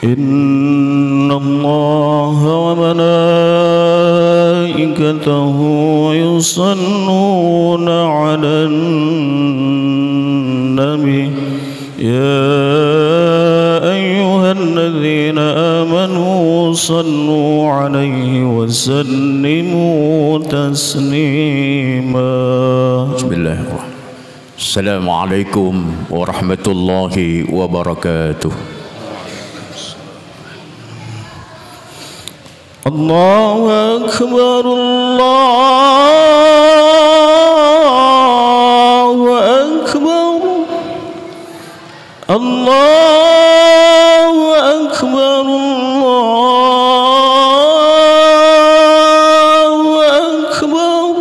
إن الله وملائكته يصلون على النبي يا أيها الذين آمنوا صلوا عليه وسلموا تسليما. بسم الله الرحمن الرحيم. السلام عليكم ورحمة الله وبركاته. الله أكبر الله أكبر الله أكبر الله أكبر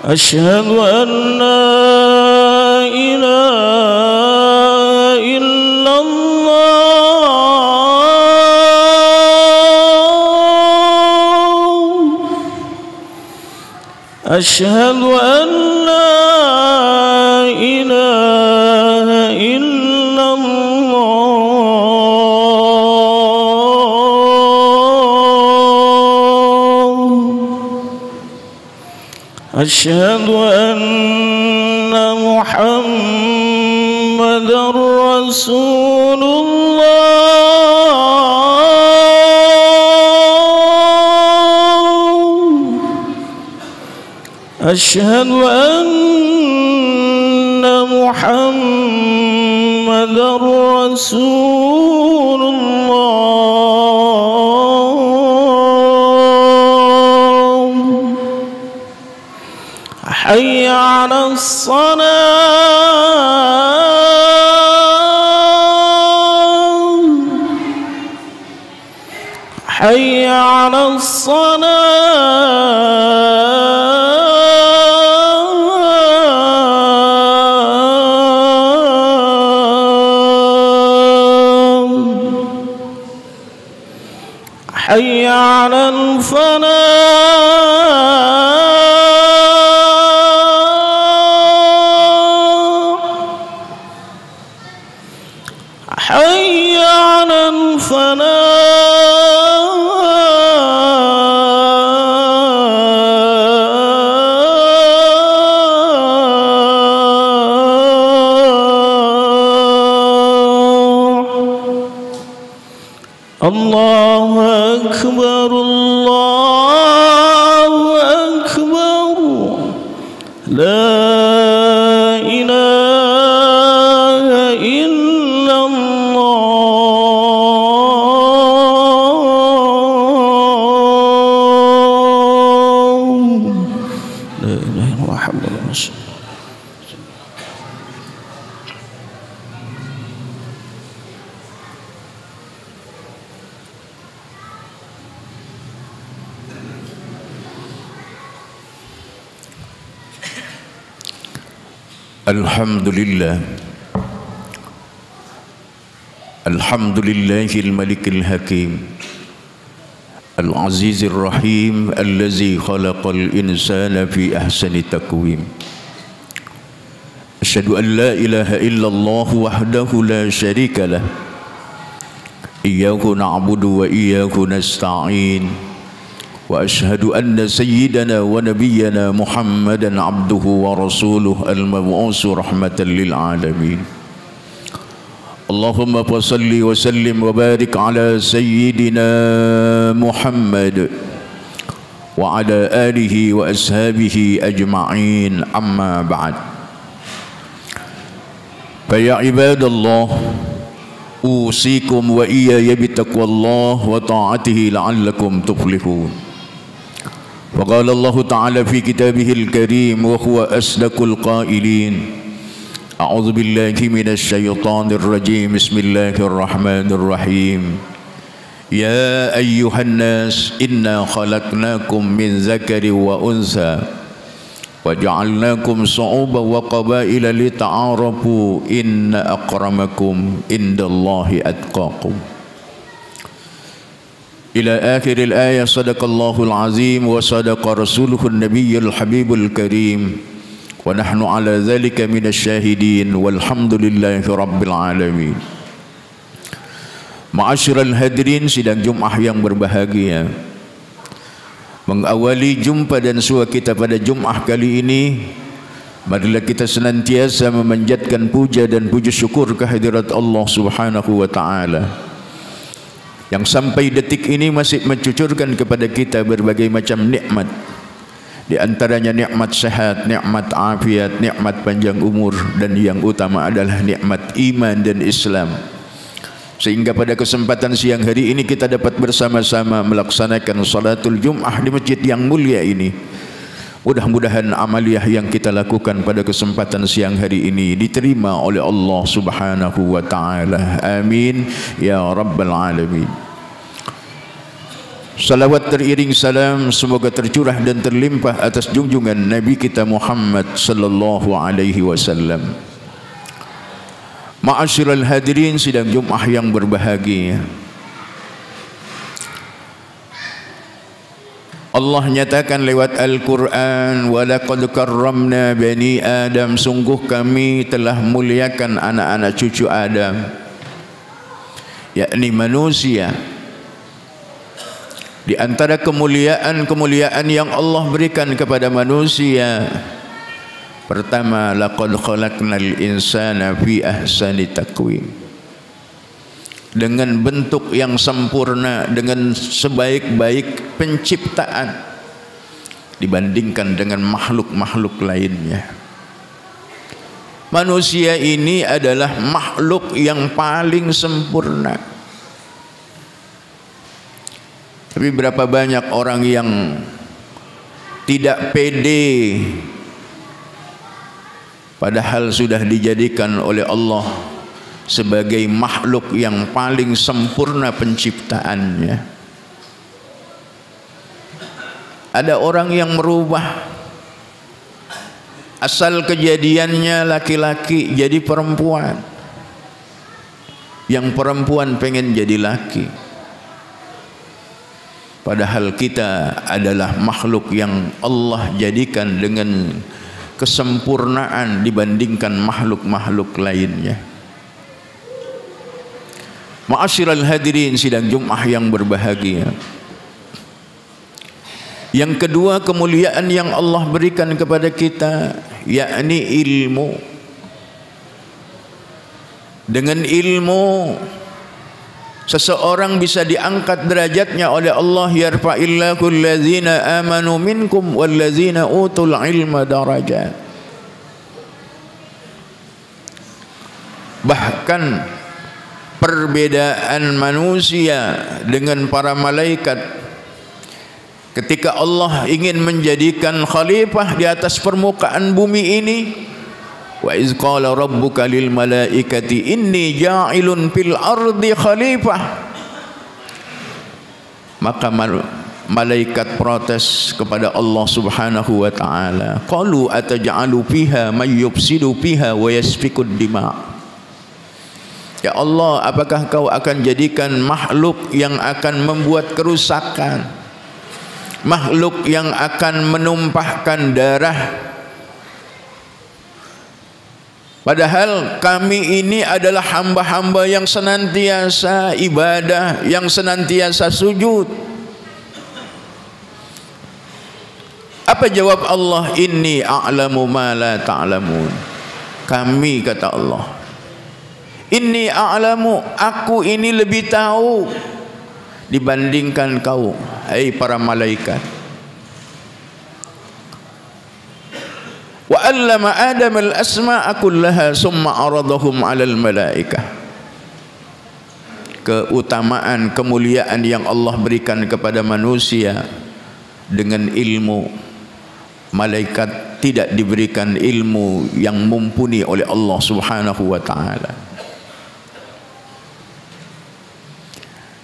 أشهد أن لا إله إلا الله أشهد أن لا إله إلا الله أشهد أن محمدًا رسول الله أشهد أن محمدًا رسول الله حي على الصلاة حي على الصلاة حي على الفلاح حي على الفلاح الله أكبر الله أكبر لا إله إلا الله لا إله إلا محمد رسول الله. الحمد لله الحمد لله الملك الحكيم العزيز الرحيم الذي خلق الإنسان في أحسن تقويم أشهد أن لا إله إلا الله وحده لا شريك له إياه نعبد وإياه نستعين وأشهد أن سيدنا ونبينا محمدًا عبده ورسوله المبعوث رحمة للعالمين اللهم صل وسلم وبارك على سيدنا محمد وعلى آله وأصحابه أجمعين أما بعد فيا عباد الله أوصيكم وإياي بتقوى الله وطاعته لعلكم تفلحون وقال الله تعالى في كتابه الكريم وهو أصدق القائلين أعوذ بالله من الشيطان الرجيم بسم الله الرحمن الرحيم يا أيها الناس إنا خلقناكم من ذكر وأنثى وجعلناكم شعوبا وقبائل لتعارفوا إن أكرمكم عند الله أتقاكم إلى آخر الآية. صدق الله العظيم وصدق رسوله النبي الحبيب الكريم ونحن على ذلك من الشاهدين والحمد لله رب العالمين. Ma'asyiral hadirin sidang Jumat yang berbahagia, mengawali jumpa dan sua kita pada Jumat kali ini, marilah kita senantiasa memanjatkan puja dan puji syukur kehadirat Allah Subhanahu wa taala yang sampai detik ini masih mencucurkan kepada kita berbagai macam nikmat. Di antaranya nikmat sehat, nikmat afiat, nikmat panjang umur, dan yang utama adalah nikmat iman dan Islam. Sehingga pada kesempatan siang hari ini kita dapat bersama-sama melaksanakan salatul Jum'ah di masjid yang mulia ini. Mudah-mudahan amaliyah yang kita lakukan pada kesempatan siang hari ini diterima oleh Allah Subhanahu wa taala. Amin ya rabbal alamin. Salawat teriring salam semoga tercurah dan terlimpah atas junjungan Nabi kita Muhammad sallallahu alaihi wasallam. Ma'asyiral hadirin sidang Jumat yang berbahagia, Allah nyatakan lewat Al-Quran, walaqad karramna bani Adam, sungguh kami telah muliakan anak-anak cucu Adam, yakni manusia. Di antara kemuliaan yang Allah berikan kepada manusia, pertama, laqad khalaqnal insana fi ahsani taqwim, dengan bentuk yang sempurna, dengan sebaik-baik penciptaan dibandingkan dengan makhluk-makhluk lainnya. Manusia ini adalah makhluk yang paling sempurna. Tapi berapa banyak orang yang tidak pede, padahal sudah dijadikan oleh Allah sebagai makhluk yang paling sempurna penciptaannya. Ada orang yang merubah, asal kejadiannya laki-laki jadi perempuan, yang perempuan pengen jadi laki. Padahal kita adalah makhluk yang Allah jadikan dengan kesempurnaan dibandingkan makhluk-makhluk lainnya. Ma'asyiral hadirin sidang Jumat yang berbahagia, yang kedua kemuliaan yang Allah berikan kepada kita, yakni ilmu. Dengan ilmu seseorang bisa diangkat derajatnya oleh Allah. Yarfa'illahu allazina amanu minkum wallazina utul ilma darajat. Bahkan perbedaan manusia dengan para malaikat, ketika Allah ingin menjadikan khalifah di atas permukaan bumi ini, wa iz qala rabbuka lil malaikati inni ja'ilun fil ardi khalifah, maka malaikat protes kepada Allah Subhanahu wa taala, qalu ataj'alu fiha may yufsidu fiha wa yasfikud dima'. Ya Allah, apakah kau akan jadikan makhluk yang akan membuat kerusakan, makhluk yang akan menumpahkan darah, padahal kami ini adalah hamba-hamba yang senantiasa ibadah, yang senantiasa sujud. Apa jawab Allah? Inni a'lamu ma la ta'lamun. Kami, kata Allah, inni a'lamu, aku ini lebih tahu dibandingkan kau, hai para malaikat. Wa 'allama Adam al-asma'a kullaha summa 'aradahum 'alal malaikah. Keutamaan, kemuliaan yang Allah berikan kepada manusia dengan ilmu. Malaikat tidak diberikan ilmu yang mumpuni oleh Allah Subhanahu wa taala.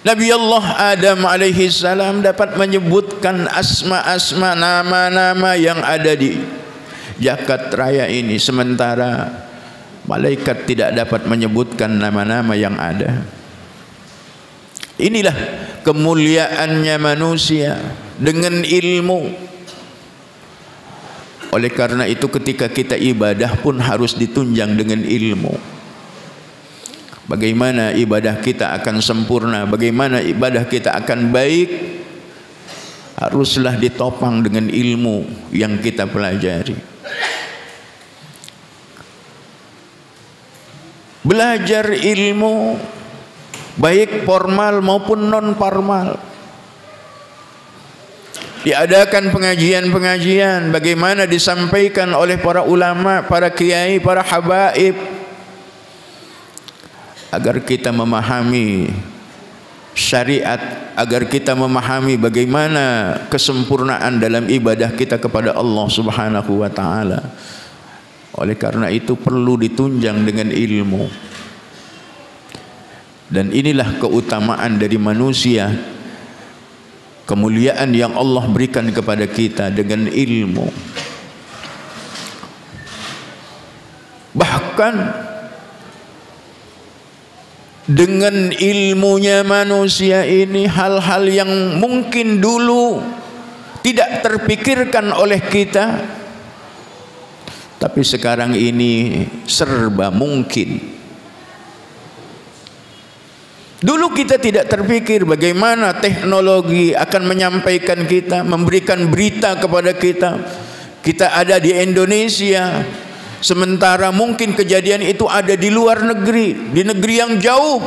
Nabi Allah Adam alaihi salam dapat menyebutkan asma-asma, nama-nama yang ada di jagat raya ini, sementara malaikat tidak dapat menyebutkan nama-nama yang ada. Inilah kemuliaannya manusia dengan ilmu. Oleh karena itu ketika kita ibadah pun harus ditunjang dengan ilmu. bagaimana ibadah kita akan sempurna, bagaimana ibadah kita akan baik, haruslah ditopang dengan ilmu yang kita pelajari. Belajar ilmu baik formal maupun non formal. Diadakan pengajian-pengajian bagaimana disampaikan oleh para ulama, para kiai, para habaib, agar kita memahami syariat, agar kita memahami bagaimana kesempurnaan dalam ibadah kita kepada Allah Subhanahu wa taala. Oleh karena itu perlu ditunjang dengan ilmu. Dan inilah keutamaan dari manusia, kemuliaan yang Allah berikan kepada kita dengan ilmu. Bahkan dengan ilmunya manusia ini, hal-hal yang mungkin dulu tidak terpikirkan oleh kita, tapi sekarang ini serba mungkin. Dulu kita tidak terpikir bagaimana teknologi akan menyampaikan kita, memberikan berita kepada kita. Kita ada di Indonesia, sementara mungkin kejadian itu ada di luar negeri, di negeri yang jauh.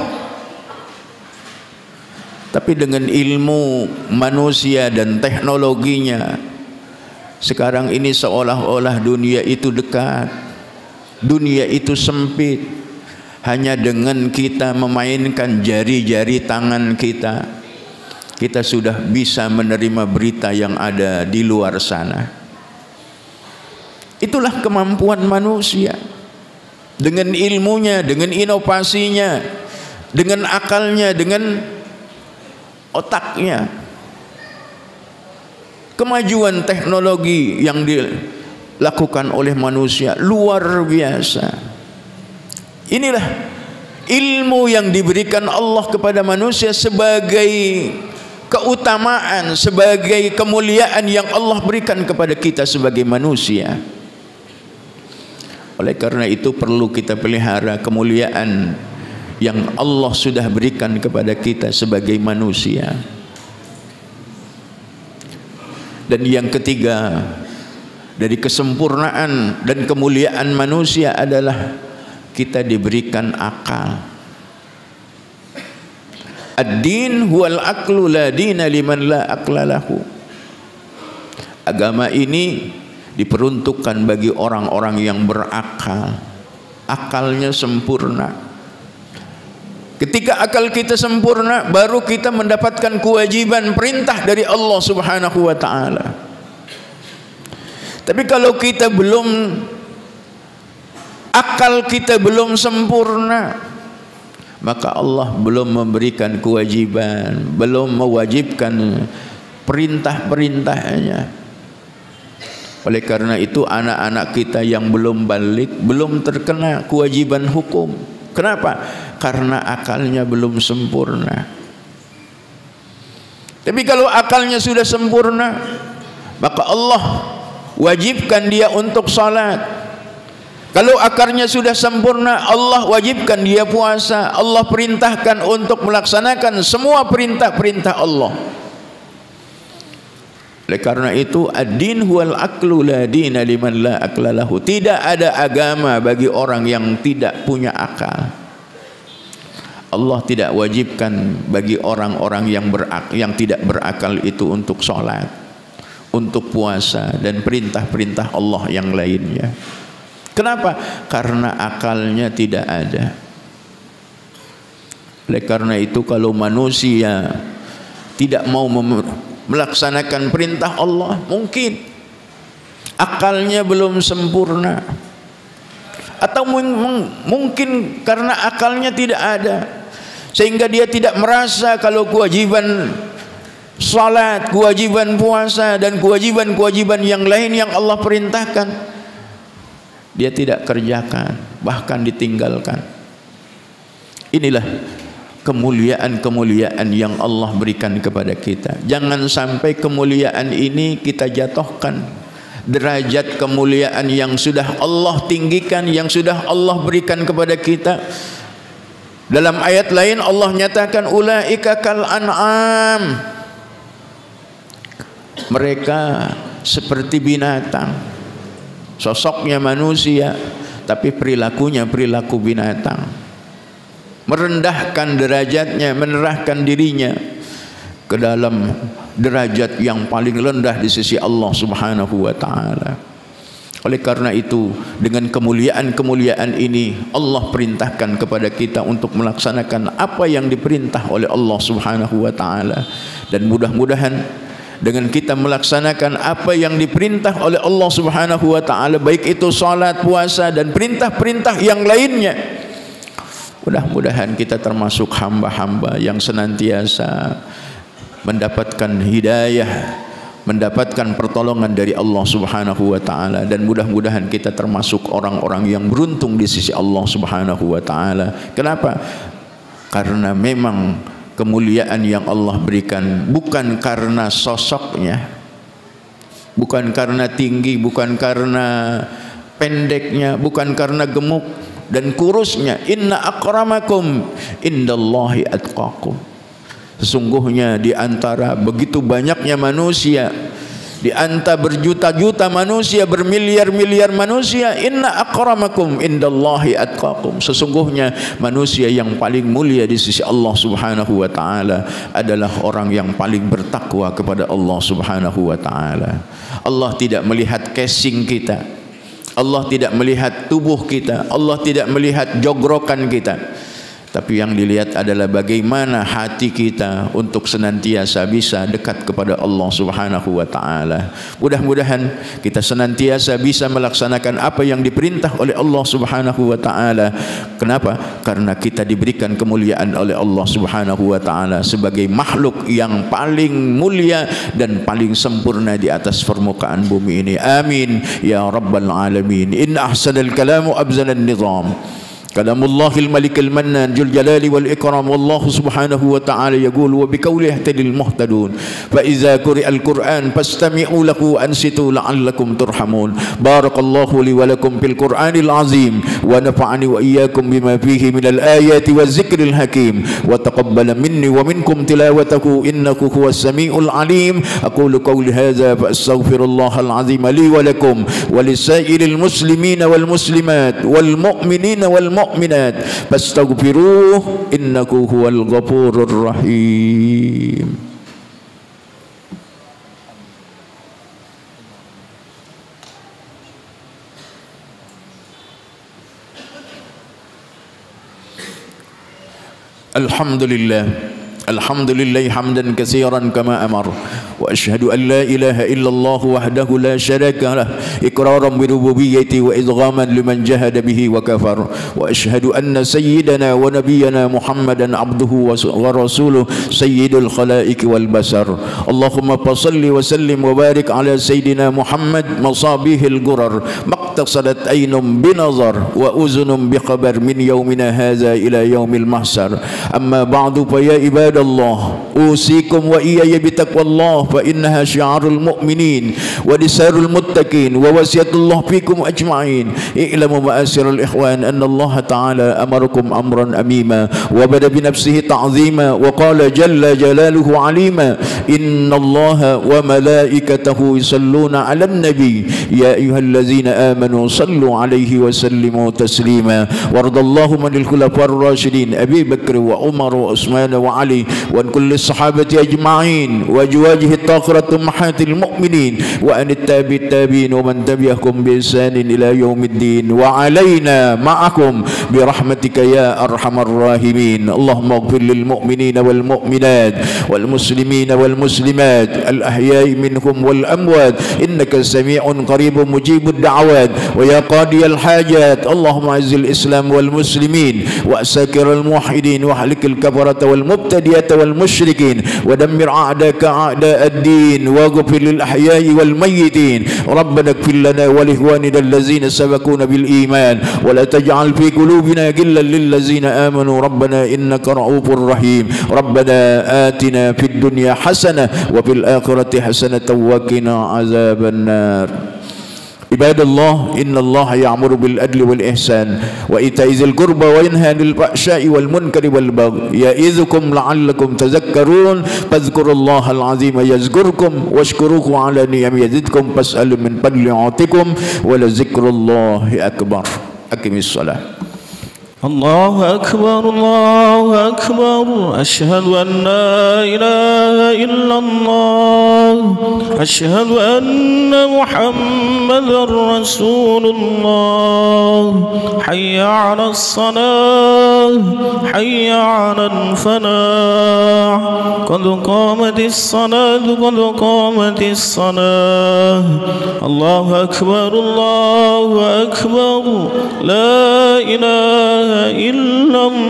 Tapi dengan ilmu manusia dan teknologinya, sekarang ini seolah-olah dunia itu dekat, dunia itu sempit. Hanya dengan kita memainkan jari-jari tangan kita, kita sudah bisa menerima berita yang ada di luar sana. Itulah kemampuan manusia. Dengan ilmunya, dengan inovasinya, dengan akalnya, dengan otaknya. Kemajuan teknologi yang dilakukan oleh manusia luar biasa. Inilah ilmu yang diberikan Allah kepada manusia sebagai keutamaan, sebagai kemuliaan yang Allah berikan kepada kita sebagai manusia. Oleh karena itu perlu kita pelihara kemuliaan yang Allah sudah berikan kepada kita sebagai manusia. Dan yang ketiga dari kesempurnaan dan kemuliaan manusia adalah kita diberikan akal. Ad-din huwal aqlu la dina liman la aqla lahu. Agama ini diperuntukkan bagi orang-orang yang berakal. Akalnya sempurna. Ketika akal kita sempurna, baru kita mendapatkan kewajiban perintah dari Allah Subhanahu wa taala. Tapi kalau kita akal kita belum sempurna, maka Allah belum memberikan kewajiban, belum mewajibkan perintah-perintahnya. Oleh karena itu anak-anak kita yang belum balik, belum terkena kewajiban hukum. Kenapa? Karena akalnya belum sempurna. Tapi kalau akalnya sudah sempurna, maka Allah wajibkan dia untuk salat. Kalau akarnya sudah sempurna, Allah wajibkan dia puasa. Allah perintahkan untuk melaksanakan semua perintah-perintah Allah. Oleh karena itu, ad-din huwal aqlu la dina liman la aqla lahu. Tidak ada agama bagi orang yang tidak punya akal. Allah tidak wajibkan bagi orang-orang yang tidak berakal itu untuk sholat, untuk puasa, dan perintah-perintah Allah yang lainnya. Kenapa? Karena akalnya tidak ada. Oleh karena itu kalau manusia tidak mau melaksanakan perintah Allah, mungkin akalnya belum sempurna, atau mungkin karena akalnya tidak ada, sehingga dia tidak merasa kalau kewajiban salat, kewajiban puasa, dan kewajiban-kewajiban yang lain yang Allah perintahkan dia tidak kerjakan, bahkan ditinggalkan. Inilah kemuliaan-kemuliaan yang Allah berikan kepada kita. Jangan sampai kemuliaan ini kita jatuhkan. Derajat kemuliaan yang sudah Allah tinggikan, yang sudah Allah berikan kepada kita, Dalam ayat lain Allah nyatakan ulaika kal an'am, mereka seperti binatang, sosoknya manusia tapi perilakunya perilaku binatang, merendahkan derajatnya, menyerahkan dirinya ke dalam derajat yang paling rendah di sisi Allah Subhanahu wa taala. Oleh karena itu, dengan kemuliaan-kemuliaan ini Allah perintahkan kepada kita untuk melaksanakan apa yang diperintah oleh Allah Subhanahu wa taala. Dan mudah-mudahan dengan kita melaksanakan apa yang diperintah oleh Allah Subhanahu wa taala, baik itu salat, puasa dan perintah-perintah yang lainnya, mudah-mudahan kita termasuk hamba-hamba yang senantiasa mendapatkan hidayah, mendapatkan pertolongan dari Allah Subhanahu wa taala, dan mudah-mudahan kita termasuk orang-orang yang beruntung di sisi Allah Subhanahu wa taala. Kenapa? Karena memang kemuliaan yang Allah berikan bukan karena sosoknya, bukan karena tinggi, bukan karena pendeknya, bukan karena gemuk dan kurusnya. Inna akramakum indallahi atqakum. Sesungguhnya di antara begitu banyaknya manusia, di antara berjuta-juta manusia, bermiliar-miliar manusia, inna akramakum indallahi atqakum, sesungguhnya manusia yang paling mulia di sisi Allah Subhanahu wa taala adalah orang yang paling bertakwa kepada Allah Subhanahu wa taala. Allah tidak melihat casing kita, Allah tidak melihat tubuh kita, Allah tidak melihat jogrokan kita, tapi yang dilihat adalah bagaimana hati kita untuk senantiasa bisa dekat kepada Allah Subhanahu wa taala. Mudah-mudahan kita senantiasa bisa melaksanakan apa yang diperintah oleh Allah Subhanahu wa taala. Kenapa? Karena kita diberikan kemuliaan oleh Allah Subhanahu wa taala sebagai makhluk yang paling mulia dan paling sempurna di atas permukaan bumi ini. Amin ya rabbal alamin. In ahsanal kalamu abzanal nizam. كلام الله الملك المنان ذو الجلال والإكرام. والله سبحانه وتعالى يقول وبقوله يهتدي المهتدون فإذا قرئ القرآن فاستمعوا له وأنصتوا لعلكم ترحمون. بارك الله لي ولكم في القرآن العظيم ونفعني وإياكم بما فيه من الآيات والذكر الحكيم وتقبل مني ومنكم تلاوته إنه هو السميع العليم. أقول قولي هذا فأستغفر الله العظيم لي ولكم ولسائر المسلمين والمسلمات والمؤمنين والمؤمنات فاستغفروه إنه هو الغفور الرحيم. الحمد لله الحمد لله حمدا كثيرا كما أمر وأشهد أن لا إله إلا الله وحده لا شريك له إقرارا بربوبيته وإدغاما لمن جهد به وكفر وأشهد أن سيدنا ونبينا محمدا عبده ورسوله سيد الخلائق والبشر. اللهم صل وسلم وبارك على سيدنا محمد مصابيح الغرر ما اقتصدت عين بنظر وأذن بخبر من يومنا هذا إلى يوم المحشر. أما بعد فيا عباد الله أوصيكم وإياي بتقوى الله فإنها شعار المؤمنين ونسار المتقين ووصية الله فيكم أجمعين. اعلموا مآسر الإخوان أن الله تعالى أمركم أمرا أميما وبدأ بنفسه تعظيما وقال جل جلاله عليما إن الله وملائكته يصلون على النبي يا أيها الذين آمنوا صلوا عليه وسلموا تسليما. وارض اللهم عن الخلفاء الراشدين أبي بكر وعمر وعثمان وعلي وعن كل الصحابة أجمعين وأزواجه الطاهرة أمهات المؤمنين وعن التابعين ومن تبعهم بإحسان إلى يوم الدين وعلينا معكم برحمتك يا أرحم الراحمين. اللهم اغفر للمؤمنين والمؤمنات والمسلمين والمسلمات الأحياء منهم والأموات إنك سميع قريب مجيب الدعوات ويا قاضي الحاجات. اللهم أعز الإسلام والمسلمين وأساكر الموحدين واهلك الكفرة والمبتدئة والمشركين ودمر أعداءك أعداء الدين واغفر للأحياء والميتين. ربنا اغفر لنا ولإخواننا الذين سبقونا بالإيمان ولا تجعل في قلوبنا غلا للذين آمنوا ربنا إنك رؤوف رحيم. ربنا آتنا في الدنيا حسنة وفي الآخرة حسنة وقنا عذاب النار. Ibadallah, innallaha ya'muru bil adli wal ihsan wa ita'i dzil qurba wa yanha 'anil fahsya'i wal munkari wal baghi ya'idzukum la'allakum tadhakkarun fadhkurullaha al-'azima yazkurkum washkuruhu 'ala ni'ami yazidkum fas'alu min fadli yu'tikum wa la dzikrullahi akbar. Aqimis shalah. الله أكبر الله أكبر أشهد أن لا إله إلا الله أشهد أن محمدا رسول الله حي على الصلاة حي على الفلاح قد قامت الصلاة قد قامت الصلاة الله أكبر الله أكبر لا إله إلا الله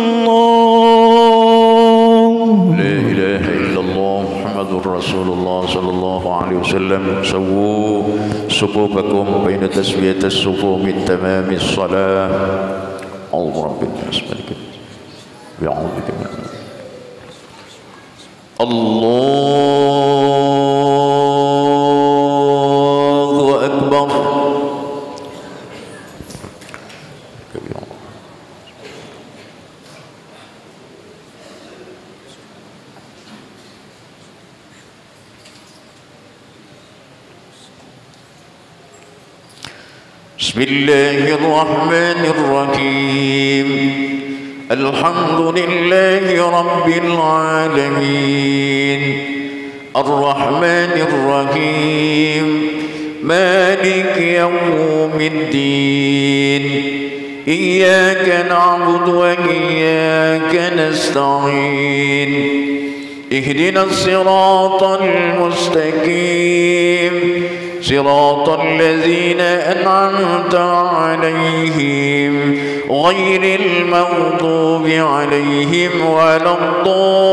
لا إله إلا الله محمد رسول الله صلى الله عليه وسلم سووا صفوفكم بين تسوية الصفوف من تمام الصلاة أعوذ برب الناس ملك بأعوذ بك من الله أكبر. بسم الله الرحمن الرحيم الحمد لله رب العالمين الرحمن الرحيم مالك يوم الدين إياك نعبد وإياك نستعين اهدنا الصراط المستقيم صراط الذين أنعمت عليهم غير المغضوب عليهم ولا الضالين.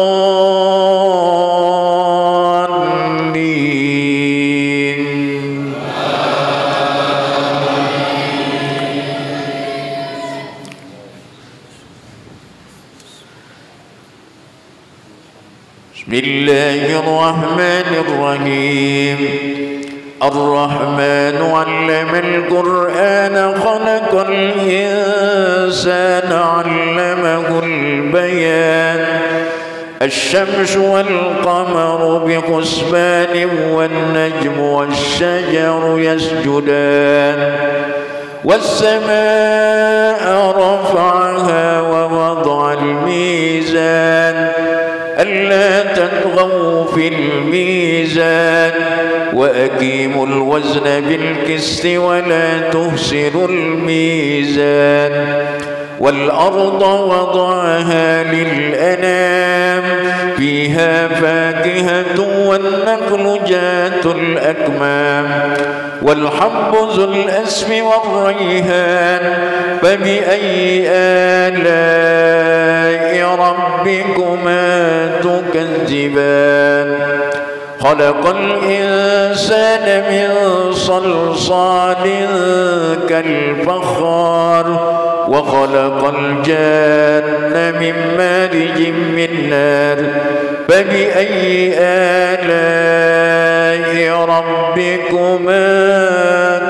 بسم الله الرحمن الرحيم الرحمن علم القرآن خلق الإنسان علمه البيان الشمس والقمر بحسبان والنجم والشجر يسجدان والسماء رفعها ووضع الميزان ألا تطغوا في الميزان وأقيموا الوزن بالقسط ولا تخسروا الميزان والأرض وضعها للأنام فيها فاكهة والنخل ذات الأكمام والحب ذو الأسف والريحان فبأي آلاء ربكما تكذبان خلق الإنسان من صلصال كالفخار وخلق الجان من مارج من نار فبأي آلاء ربكما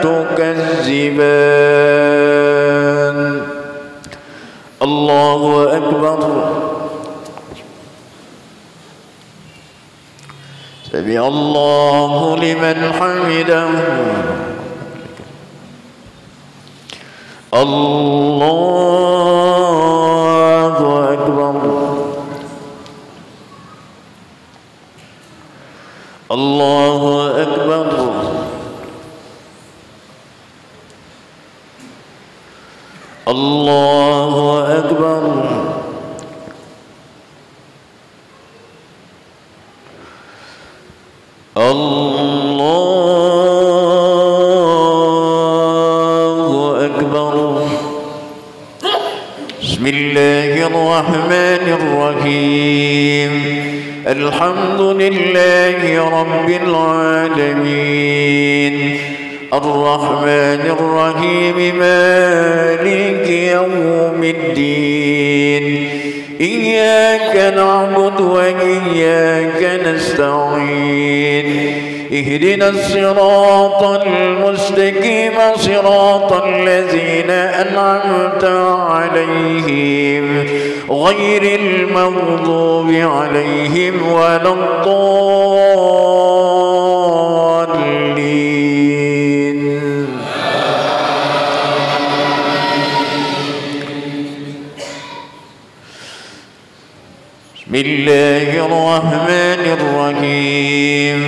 تكذبان. الله أكبر. سمع الله لمن حمده. الله أكبر. الله أكبر. الله أكبر. الله أكبر. بسم الله الرحمن الرحيم الحمد لله رب العالمين الرحمن الرحيم مالك يوم الدين إياك نعبد وإياك نستعين اهدنا الصراط المستقيم صراط الذين أنعمت عليهم غير المغضوب عليهم ولا الضالين. بسم الله الرحمن الرحيم.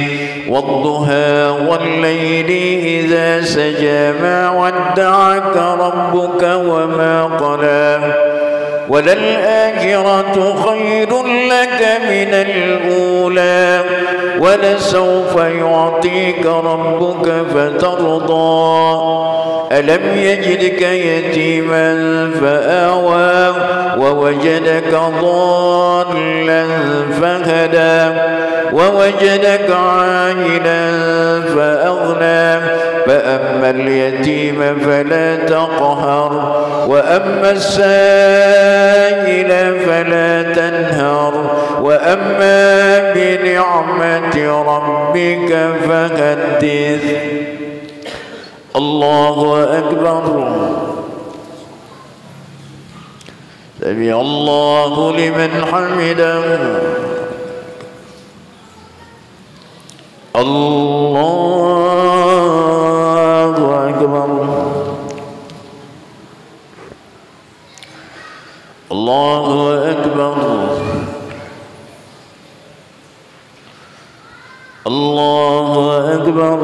والضحى والليل إذا سجى ما ودعك ربك وما قلى وللآخرة خير لك من الأولى ولسوف يعطيك ربك فترضى ألم يجدك يتيما فآوى ووجدك ضالا فهدى ووجدك عائلا فأغنى فأما اليتيم فلا تقهر وأما السائل فلا تنهر وأما بنعمة ربك فحدث. الله أكبر. سمع الله لمن حمده. الله أكبر. الله أكبر. الله أكبر.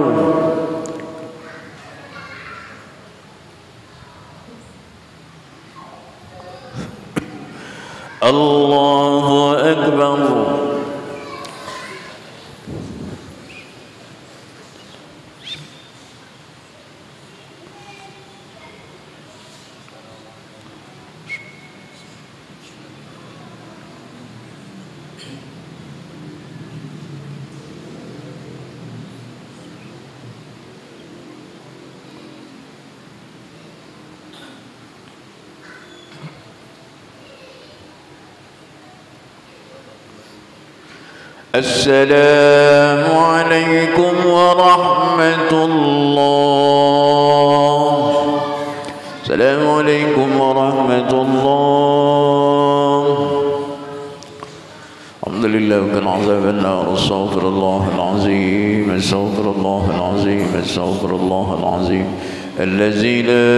الله أكبر. السلام عليكم ورحمة الله. السلام عليكم ورحمة الله. الحمد لله وكان عذاب النار. استغفر الله العظيم. استغفر الله العظيم. استغفر الله العظيم الذي لا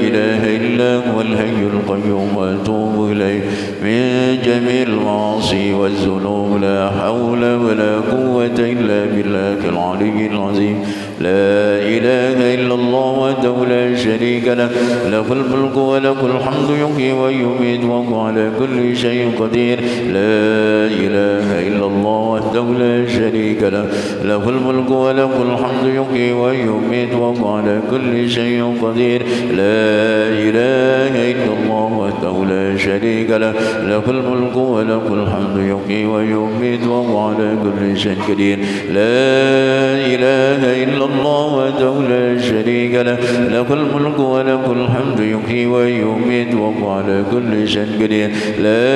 إله إلا هو الحي القيوم وأتوب إليه من جميع المعاصي والذنوب. لا حول ولا قوة إلا بالله العلي العظيم. لا إله إلا الله وحده لا شريك له له الملك وله الحمد يحيي ويميت وهو على كل شيء قدير. لا إله إلا الله وحده لا شريك له له الملك وله الحمد يحيي ويميت وهو على كل شيء قدير. لا إله إلا الله وحده لا شريك له له الملك وله الحمد يحيي ويميت وهو على كل شيء قدير. لا إله إلا الله وحده لا شريك له له الملك وله الحمد يحيي ويميت وهو على كل شيء قدير. لا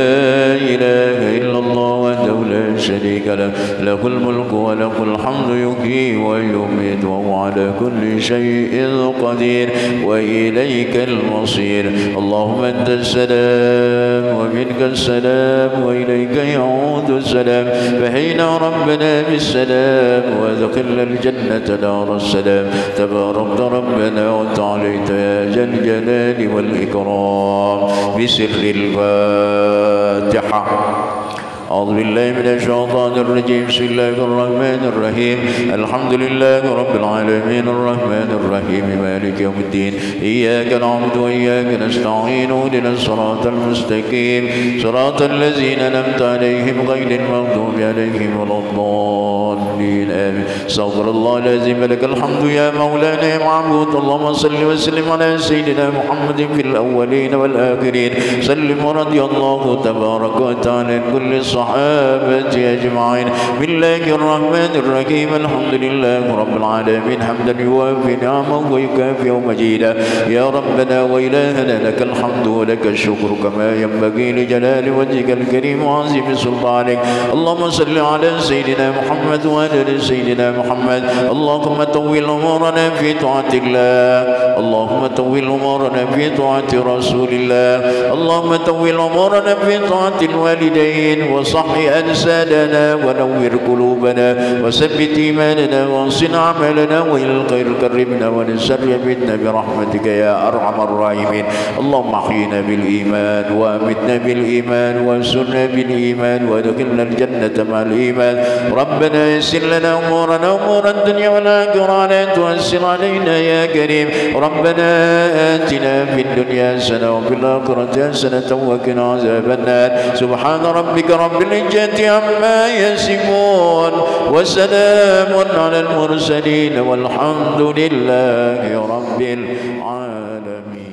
إله إلا الله وحده لا شريك له له الملك وله الحمد يحيي ويميت وهو على كل شيء قدير وإليك المصير. اللهم أنت السلام ومنك السلام وإليك يعود السلام. فحينا ربنا بالسلام وادخلنا الجنة دار السلام. تباركت ربنا وتعاليت يا ذا الجلال والإكرام. بسر الفاتحة. أعوذ بالله من الشيطان الرجيم. بسم الله الرحمن الرحيم. الحمد لله رب العالمين الرحمن الرحيم مالك يوم الدين. إياك نعبد وإياك نستعين. اهدنا الصراط المستقيم صراط الذين أنعمت عليهم غير المغضوب عليهم ولا الضالين آمين. استغفر الله العظيم لك الحمد يا مولانا يا معبود. اللهم صل وسلم على سيدنا محمد في الأولين والآخرين. سلم ورضي الله تبارك وتعالى كل الصحابة والصحابة أجمعين. بسم الله الرحمن الرحيم. الحمد لله رب العالمين حمدا يوافي نعمه ويكافئ مجيدا. يا ربنا وإلهنا لك الحمد ولك الشكر كما ينبغي لجلال وجهك الكريم وعظيم سلطانك. اللهم صل على سيدنا محمد وعلى آل سيدنا محمد. اللهم طول أمورنا في طاعة الله. اللهم طول أمورنا في طاعة رسول الله. اللهم طول أمورنا في طاعة الوالدين وصح أجسادنا ونور قلوبنا وثبت إيماننا وانصر أعمالنا وإلى الخير قربنا ونسر بنا برحمتك يا أرحم الراحمين. اللهم أحينا بالإيمان وأمتنا بالإيمان وانصرنا بالإيمان وادخلنا الجنة مع الإيمان. ربنا يسر لنا أمورنا أمور الدنيا والآخرة ولا تؤثر علينا يا كريم. ربنا آتنا في الدنيا حسنة وفي الآخرة حسنة وقنا عذاب النار. سبحان ربك رب العزة عما يصفون وسلام على المرسلين والحمد لله رب العالمين.